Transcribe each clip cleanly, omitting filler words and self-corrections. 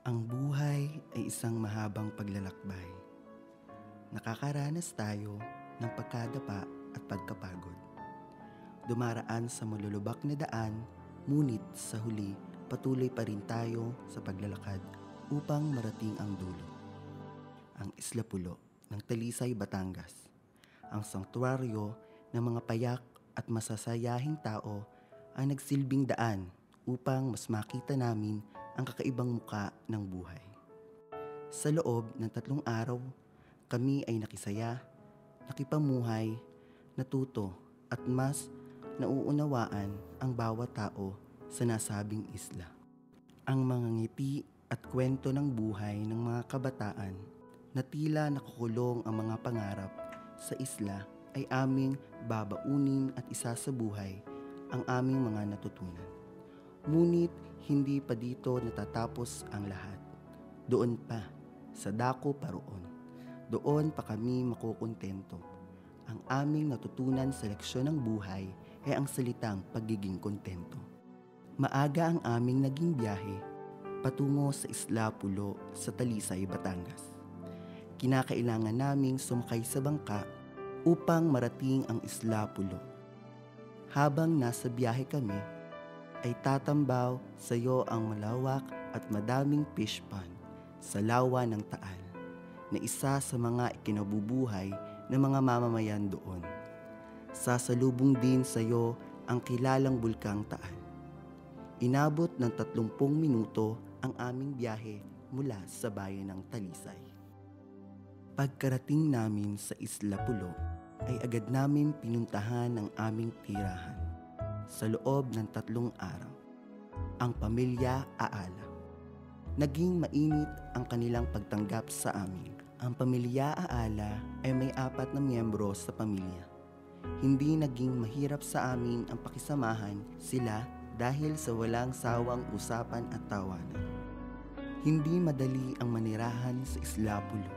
Ang buhay ay isang mahabang paglalakbay. Nakakaranas tayo ng pagkadapa at pagkapagod. Dumaraan sa malulubak na daan, ngunit sa huli patuloy pa rin tayo sa paglalakad upang marating ang dulo. Ang Isla Pulo ng Talisay, Batangas, ang sanktuaryo ng mga payak at masasayahing tao ang nagsilbing daan upang mas makita namin ang kakaibang muka ng buhay. Sa loob ng 3 araw, kami ay nakisaya, nakipamuhay, natuto at mas nauunawaan ang bawat tao sa nasabing isla. Ang mga ngiti at kwento ng buhay ng mga kabataan na tila nakukulong ang mga pangarap sa isla ay aming babaunin at isasabuhay ang aming mga natutunan. Ngunit hindi pa dito natatapos ang lahat. Doon pa, sa dako pa roon. Doon pa kami makukontento. Ang aming natutunan sa leksyon ng buhay ay ang salitang pagiging kontento. Maaga ang aming naging biyahe patungo sa Isla Pulo sa Talisay, Batangas. Kinakailangan naming sumakay sa bangka upang marating ang Isla Pulo. Habang nasa biyahe kami, ay tatambaw sa iyo ang malawak at madaming fish pond sa lawa ng Taal na isa sa mga ikinabubuhay ng mga mamamayan doon. Sasalubong din sa iyo ang kilalang bulkang Taal. Inabot ng 30 minuto ang aming biyahe mula sa bayan ng Talisay. Pagkarating namin sa Isla Pulo ay agad namin pinuntahan ang aming tirahan. Sa loob ng 3 araw, ang pamilya Aala. Naging mainit ang kanilang pagtanggap sa amin. Ang pamilya Aala ay may 4 na miyembro sa pamilya. Hindi naging mahirap sa amin ang pakisamahan sila dahil sa walang sawang usapan at tawanan. Hindi madali ang manirahan sa Isla Pulo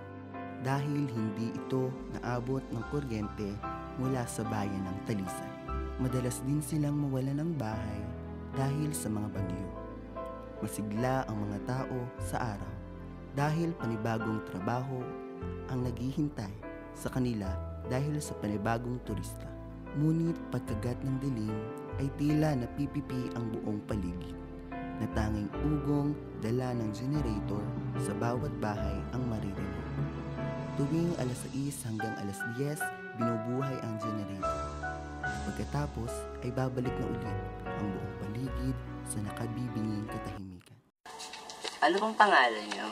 dahil hindi ito naabot ng kuryente mula sa bayan ng Talisay. Madalas din silang mawala ng bahay dahil sa mga bagyo. Masigla ang mga tao sa araw dahil panibagong trabaho ang naghihintay sa kanila dahil sa panibagong turista. Ngunit pagkagat ng dilim ay tila napipipi ang buong paligid na tanging ugong dala ng generator sa bawat bahay ang maririnig. Tuwing 6 hanggang 10, binubuhay ang generator. Pagkatapos ay babalik na ulit ang buong paligid sa nakabibinging katahimikan. Ano pong pangalan niyo?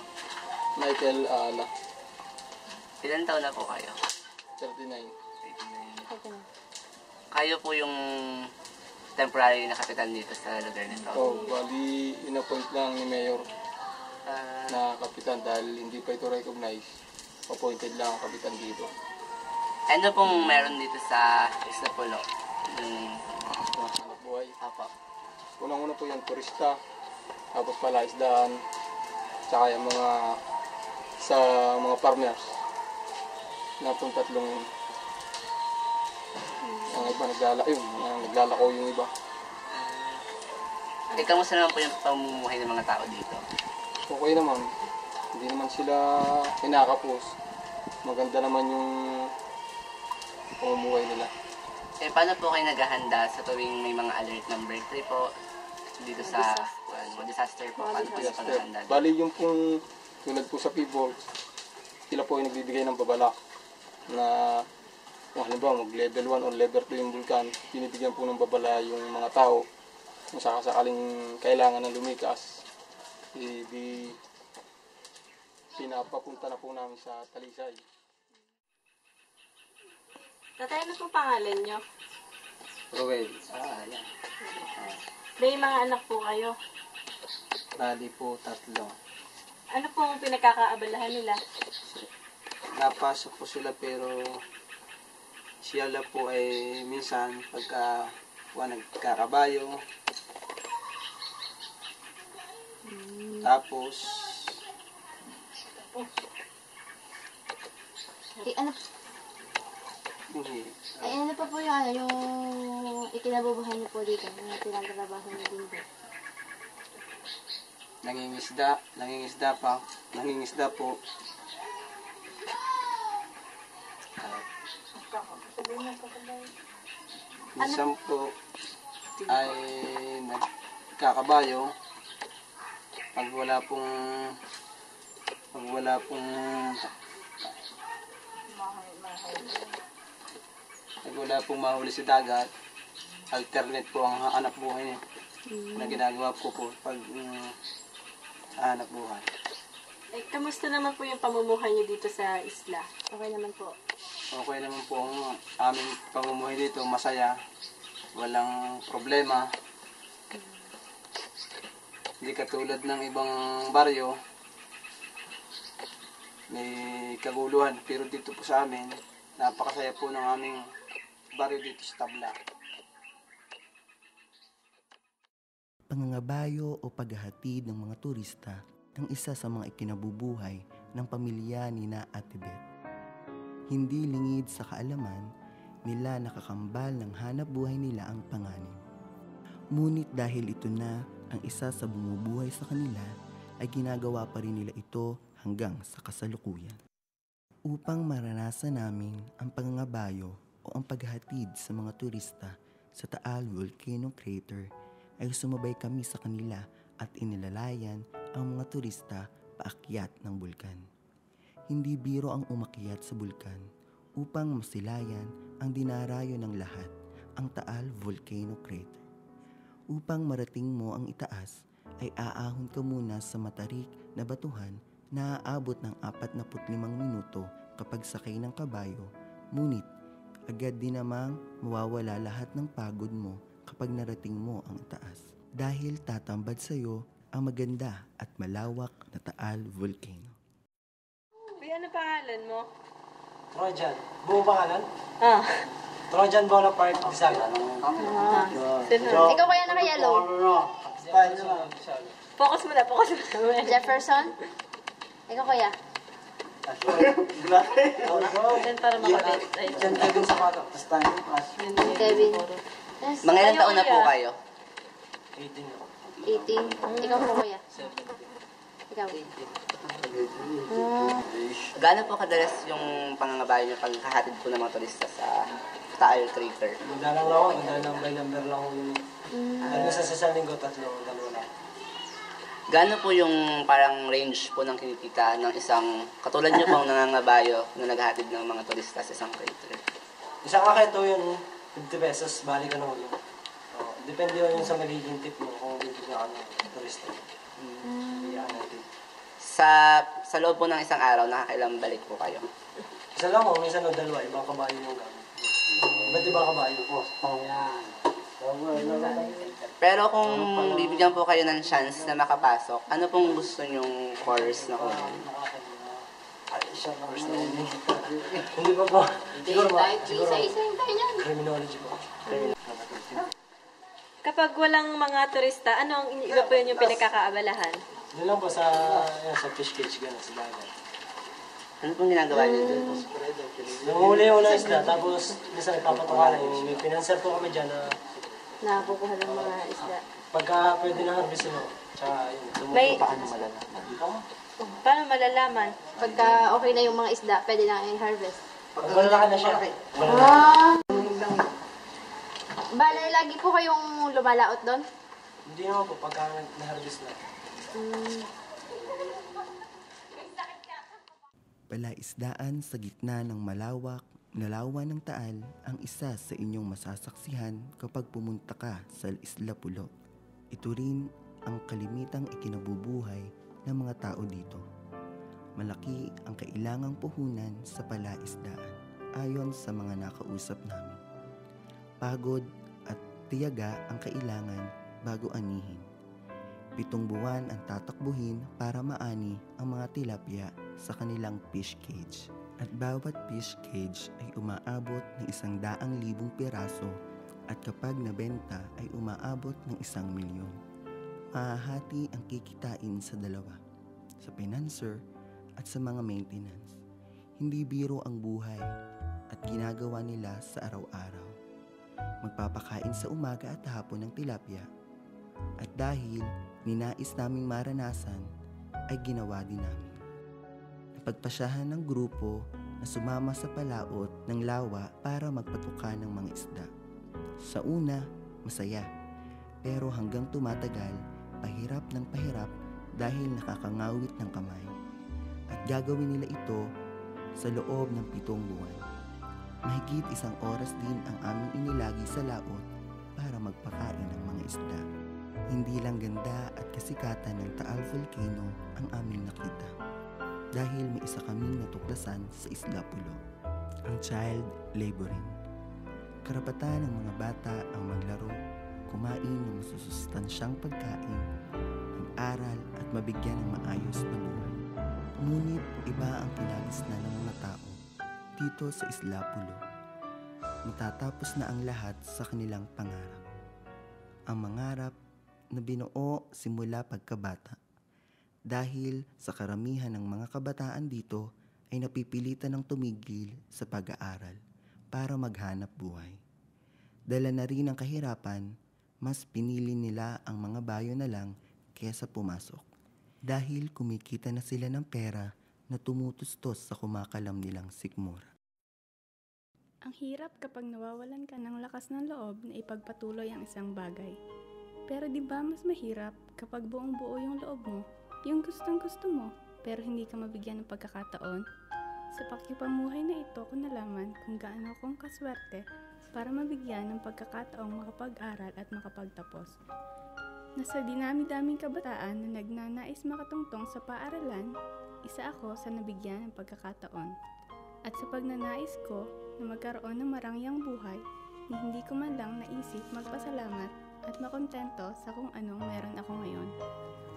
Michael Aala, Ilan taon na po kayo? 39. Kayo po yung temporary na kapitan dito sa lugar nito. Bali, inappoint lang ni Mayor na kapitan dahil hindi pa ito recognize. Appointed lang ang kapitan dito. Ano pong meron dito sa Isla Pulo? Hanap buhay. Apo. Unang-una po yung turista, tapos palaisdaan, tsaka yung mga sa mga farmers na pong 3 yun. Ang iba naglalako yung iba. Kamusta naman po yung pamumuhay ng mga tao dito? Okay naman. Hindi naman sila kinakapos. Maganda naman yung pamumuhay nila. Paano po kayo naghahanda sa tuwing may mga alert number 3 po dito sa disaster po? Paano po yung paghahanda? Bali yung pong tulad po sa people, sila po ay nagbibigay ng babala na kung halimbawa mag level 1 o level 2 yung vulkan, binibigyan po ng babala yung mga tao kung sakasakaling kailangan ng lumikas, pinapapunta na po namin sa Talisay. Tatay, ano po pangalan nyo? Rowel, Yan. May mga anak po kayo. bali po 3. Ano po ang pinagkakaabalahan nila? Napasok po sila pero sila po ay minsan pagka nagkakabayo. Tapos Ano pa po yung ikinabubuhay niyo po dito, yung tinatrabaho niyo din po? nangingisda po. Minsan po ay nagkakabayo pag wala pong mahuli sa dagat. Alternate po ang hanap buhay na ginagawa ko po pag hanap buhay. Eh, kamusta naman po yung pamumuhay niyo dito sa isla? Okay naman po. Okay naman po ang aming pamumuhay dito, masaya, walang problema. Hindi katulad ng ibang baryo, may kaguluhan, pero dito po sa amin, napakasaya po ng aming baryo dito sa Tabla. Pangangabayo o paghahatid ng mga turista ang isa sa mga ikinabubuhay ng pamilya ni na Ate Beth. Hindi lingid sa kaalaman nila nakakambal ng hanap buhay nila ang panganib. Ngunit dahil ito na ang isa sa bumubuhay sa kanila, ay ginagawa pa rin nila ito hanggang sa kasalukuyan. Upang maranasan namin ang pangangabayo o ang paghahatid sa mga turista sa Taal Volcano Crater, ay sumabay kami sa kanila at inilalayan ang mga turista paakyat ng bulkan. Hindi biro ang umakyat sa bulkan upang masilayan ang dinarayo ng lahat, ang Taal Volcano Crater. Upang marating mo ang itaas, ay aahon ka muna sa matarik na batuhan na aabot ng 45 minuto kapag sakay ng kabayo, ngunit agad din namang mawawala lahat ng pagod mo kapag narating mo ang taas. Dahil tatambad sa iyo ang maganda at malawak na Taal Volcano. Uy, ano pangalan mo? Trojan. Buong pangalan? Ah. Trojan Bonaparte Bisaga. Ikaw kaya naka-yellow? Focus mo na. Jefferson? Ikaw kaya? Yan para makabit. Ay, John Kevin Sapato. Tapos tayo. Kevin. Yes. Mga ilang taon na po kayo? 18 ako. 18. Ikaw po kuya? Ikaw. Gaano po kadalas yung pangangabayo niyo pagkahatid po ng mga turista sa Taal Crater? Magdalang lang ako. Magdalang by number lang ako. Hanggang sa isang linggo, dalawa lang. Gaano po yung parang range po ng kinikita ng isang, katulad niyo pong nangangabayo na naghahatid ng mga turista sa isang crater? Isang aketo yun, 50 pesos, balik ka na ulo. Depende yun sa magiging tip mo kung bibigyan ka ng turista. Sa loob po ng isang araw, nakakailang balik po kayo? Isa lang ako, minsan o dalawa, ibang kabayo mo gamit. Iba't ibang kabayo po. Pero kung bibigyan po kayo ng chance na makapasok, ano pong gusto nyong course na kunin? Hindi pa po. Siguro Isa-isa tayo niyan. criminology po. kapag walang mga turista, ano ang iba po yun yung pinagkakaabalahan? Doon lang po sa fish cage, gano'n, sa dagat. Ano pong ginagawa niyo doon? Nanguhuli yung unang isda, tapos minsan nagpapatukalan. May pinanser po kami dyan na Nakakukuha ng mga isda. pagka pwede na harvestin mo. Tsaka yun, May, Paano malalaman? paano malalaman? Pagka okay na yung mga isda, pwede na i-harvest. pag malalaki na siya. Bale, lagi po kayong lumalaot doon? Hindi naman po, pagka na-harvest na. Palaisdaan sa gitna ng malawak na lawa ng Taal ang isa sa inyong masasaksihan kapag pumunta ka sa Isla Pulo. Ito rin ang kalimitang ikinabubuhay ng mga tao dito. Malaki ang kailangang puhunan sa palaisdaan ayon sa mga nakausap namin. Pagod at tiyaga ang kailangan bago anihin. 7 buwan ang tatakbuhin para maani ang mga tilapia sa kanilang fish cage. At bawat fish cage ay umaabot ng 100,000 piraso at kapag nabenta ay umaabot ng 1,000,000. Mahahati ang kikitain sa dalawa, sa financer at sa mga maintenance. Hindi biro ang buhay at ginagawa nila sa araw-araw. Magpapakain sa umaga at hapon ng tilapia. At dahil ninais naming maranasan ay ginawa din namin. Napagpasyahan ng grupo na sumama sa palaot ng lawa para magpatuka ng mga isda. Sa una, masaya, pero hanggang tumatagal, pahirap ng pahirap dahil nakakangawit ng kamay. At gagawin nila ito sa loob ng 7 buwan. Mahigit 1 oras din ang aming inilagi sa laot para magpakain ng mga isda. Hindi lang ganda at kasikatan ng Taal Volcano ang aming nakita, dahil may isa kaming natuklasan sa Isla Pulo, ang child laboring. Karapatan ng mga bata ang maglaro, kumain ng masusustansyang pagkain, mag-aral at mabigyan ng maayos na buhay. Ngunit iba ang kinagisnan ng mga tao dito sa Isla Pulo. Matatapos na ang lahat sa kanilang pangarap. Ang mangarap na binuo simula pagkabata. Dahil sa karamihan ng mga kabataan dito ay napipilitan ng tumigil sa pag-aaral para maghanap buhay. Dala na rin ang kahirapan, mas pinili nila ang mga bayo na lang kesa pumasok. Dahil kumikita na sila ng pera na tumutustos sa kumakalam nilang sikmura. Ang hirap kapag nawawalan ka ng lakas ng loob na ipagpatuloy ang isang bagay. Pero di ba mas mahirap kapag buong buo yung loob mo, yung gustong-gusto mo, pero hindi ka mabigyan ng pagkakataon? Sa pakipamuhay na ito ko nalaman kung gaano akong kaswerte para mabigyan ng pagkakataong makapag-aral at makapagtapos. Nasa dinami-daming kabataan na nagnanais makatungtong sa paaralan, isa ako sa nabigyan ng pagkakataon. At sa pagnanais ko na magkaroon ng marangyang buhay, ni hindi ko man lang naisip magpasalamat at makontento sa kung anong meron ako ngayon,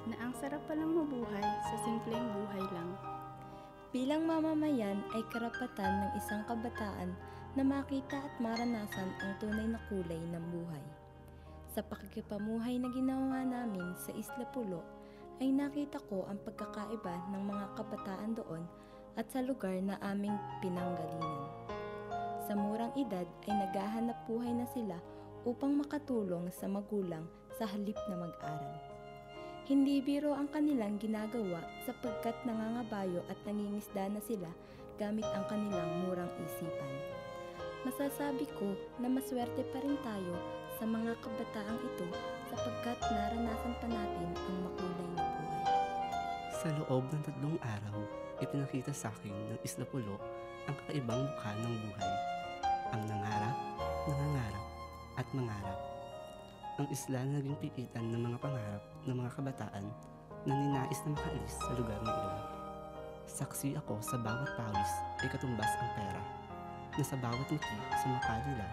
na ang sarap palang mabuhay sa simpleng buhay lang. Bilang mamamayan ay karapatan ng isang kabataan na makita at maranasan ang tunay na kulay ng buhay. Sa pakikipamuhay na ginawa namin sa Isla Pulo, ay nakita ko ang pagkakaiba ng mga kabataan doon at sa lugar na aming pinanggalingan. Sa murang edad ay naghahanap buhay na sila upang makatulong sa magulang sa halip na mag-aral. Hindi biro ang kanilang ginagawa sapagkat nangangabayo at nangingisda na sila gamit ang kanilang murang isipan. Masasabi ko na maswerte pa rin tayo sa mga kabataang ito sapagkat naranasan pa natin ang makulay na buhay. Sa loob ng 3 araw, ipinakita sa akin ng Isla Pulo ang kakaibang mukha ng buhay. Ang nangarap, nangangarap, at mangarap. Ang isla na naging pipitan ng mga pangarap ng mga kabataan na ninais na makaalis sa lugar na iyon. Saksi ako sa bawat pawis ay katumbas ang pera, na sa bawat ngiti sa mukha nila,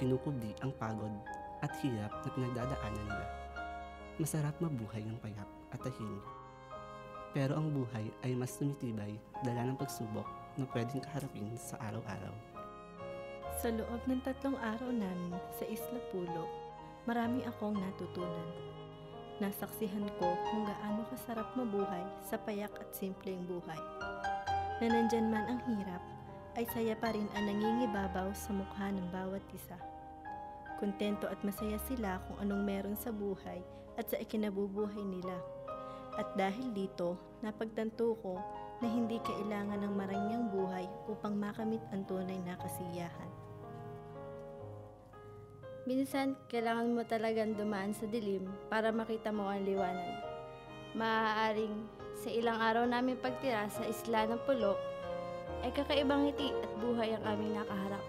kinukubli ang pagod at hirap na pinagdadaanan nila. Masarap mabuhay ng payap at tahimik. Pero ang buhay ay mas tumitibay dala ng pagsubok na pwedeng kaharapin sa araw-araw. Sa loob ng 3 araw namin sa Isla Pulo, marami akong natutunan. Nasaksihan ko kung gaano kasarap mabuhay sa payak at simpleng buhay. Na nandyan man ang hirap, ay saya pa rin ang nangingibabaw sa mukha ng bawat isa. Kontento at masaya sila kung anong meron sa buhay at sa ikinabubuhay nila. At dahil dito, napagtanto ko na hindi kailangan ng marangyang buhay upang makamit ang tunay na kasiyahan. Minsan, kailangan mo talagang dumaan sa dilim para makita mo ang liwanag. Maaaring sa ilang araw namin pagtira sa Isla ng Pulo, ay kakaibang ngiti at buhay ang aming nakaharap.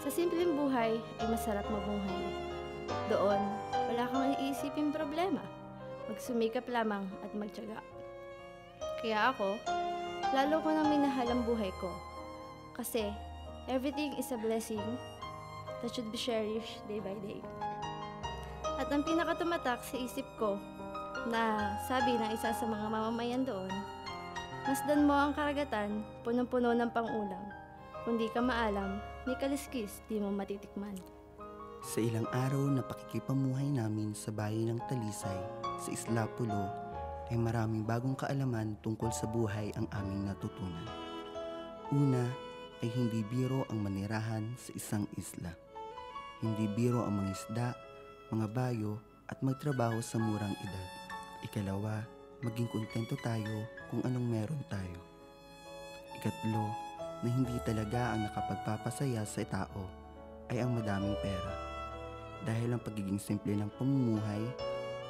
Sa simpleng buhay ay masarap mabuhay. Doon, wala kang iisipin problema. Magsumikap lamang at magtiyaga. Kaya ako, lalo ko nang minahal ang buhay ko. Kasi, everything is a blessing that should be cherished day by day. At ang pinakatumatak sa isip ko na sabi ng isa sa mga mamamayan doon, masdan mo ang karagatan, punong-puno ng pang-ulam. Kung di ka maalam, may kaliskis, di mo matitikman. Sa ilang araw na pakikipamuhay namin sa bayan ng Talisay sa Isla Pulo, ay maraming bagong kaalaman tungkol sa buhay ang aming natutunan. Una ay hindi biro ang manirahan sa isang isla. Hindi biro ang mga isda, mga bayo at magtrabaho sa murang edad. Ikalawa, maging kontento tayo kung anong meron tayo. Ikatlo, na hindi talaga ang nakapagpapasaya sa tao ay ang madaming pera. Dahil ang pagiging simple ng pamumuhay,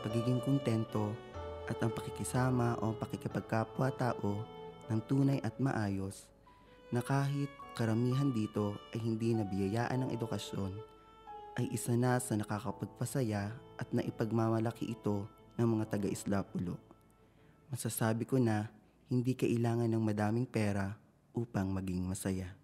pagiging kontento, at ang pakikisama o pakikipagkapwa-tao ng tunay at maayos, na kahit karamihan dito ay hindi nabiyayaan ng edukasyon, ay isa na sa nakakapagpasaya at naipagmamalaki ito ng mga taga-Isla Pulo. Masasabi ko na hindi kailangan ng madaming pera upang maging masaya.